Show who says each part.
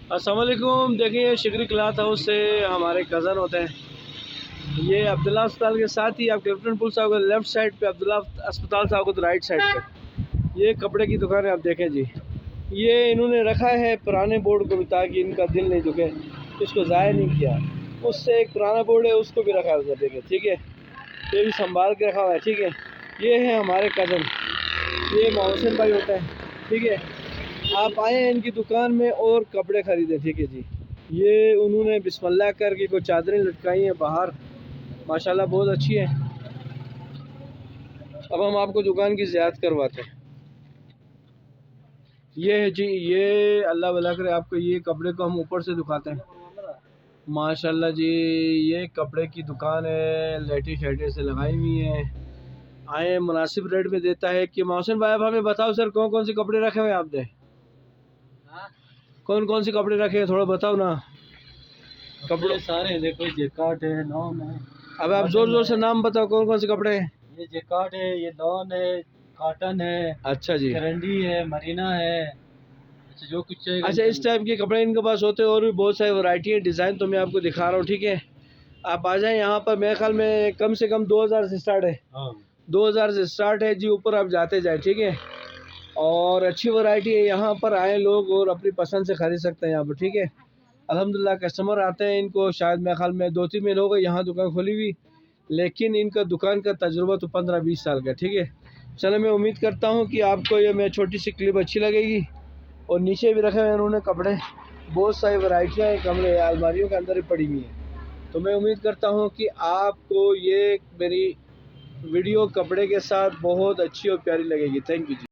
Speaker 1: अस्सलाम वालेकुम। देखिए शिकरी क्लॉथ हाउस से हमारे कज़न होते हैं। ये अब्दुल्ला अस्पताल के साथ ही आप कैप्टन पुल साहब को लेफ़्ट साइड पे, अब्दुल्ला अस्पताल साहब को तो राइट साइड पे ये कपड़े की दुकान है। आप देखें जी, ये इन्होंने रखा है पुराने बोर्ड को भी ताकि इनका दिल नहीं दुखे, इसको ज़ाया नहीं किया। उससे एक पुराना बोर्ड है उसको भी रखा है उधर, देखें ठीक है, ये भी संभाल के रखा हुआ है। ठीक है, ये है हमारे कज़न, ये मोहसिन भाई होता है। ठीक है, आप आए हैं इनकी दुकान में और कपड़े ख़रीदें। ठीक है जी, ये उन्होंने बिस्मिल्लाह करके कुछ चादरें लटकाई हैं बाहर, माशाल्लाह बहुत अच्छी है। अब हम आपको दुकान की ज़ियारत करवाते हैं। ये है जी, ये अल्लाह भला करे आपको, ये कपड़े को हम ऊपर से दिखाते हैं। माशाल्लाह जी, ये कपड़े की दुकान है, लाइटें शाइटें से लगाई हुई हैं। आए मुनासिब रेट में देता है। कि मोहसिन भाई, अब हमें बताओ सर, कौन कौन से कपड़े रखे हुए हैं आपने? कौन कौन से कपड़े रखे हैं, थोड़ा बताओ ना।
Speaker 2: कपड़े सारे हैं, देखो जैकाट है, नॉन है।
Speaker 1: अब आप जोर जोर से नाम बताओ, कौन कौन से कपड़े हैं?
Speaker 2: ये जैकाट है, ये नॉन है, कॉटन है,
Speaker 1: अच्छा जी,
Speaker 2: करंडी है, मरीना है। अच्छा, जो कुछ चाहिए।
Speaker 1: अच्छा, इस टाइप के कपड़े इनके पास होते हैं और भी बहुत सारी वैरायटी है, डिज़ाइन तो मैं आपको दिखा रहा हूँ। ठीक है, आप आ जाएं यहाँ पर। मेरे ख्याल में कम से कम 2000 से स्टार्ट है। 2000 से स्टार्ट है जी, ऊपर आप जाते जाएं। ठीक है, और अच्छी वैरायटी है। यहाँ पर आए लोग और अपनी पसंद से खरीद सकते हैं यहाँ पर। ठीक है, अल्हम्दुलिल्लाह कस्टमर आते हैं इनको, शायद मेरे ख्याल में 2-3 महीने हो गए यहाँ दुकान खोली हुई, लेकिन इनका दुकान का तजुर्बा तो 15-20 साल का। ठीक है, चलो मैं उम्मीद करता हूँ कि आपको ये मैं छोटी सी क्लिप अच्छी लगेगी। और नीचे भी रखे हुए उन्होंने कपड़े, बहुत सारी वैरायटियाँ हैं, कमरे अलमारियों के अंदर ही पड़ी हुई हैं। तो मैं उम्मीद करता हूँ कि आपको ये मेरी वीडियो कपड़े के साथ बहुत अच्छी और प्यारी लगेगी। Thank you ji.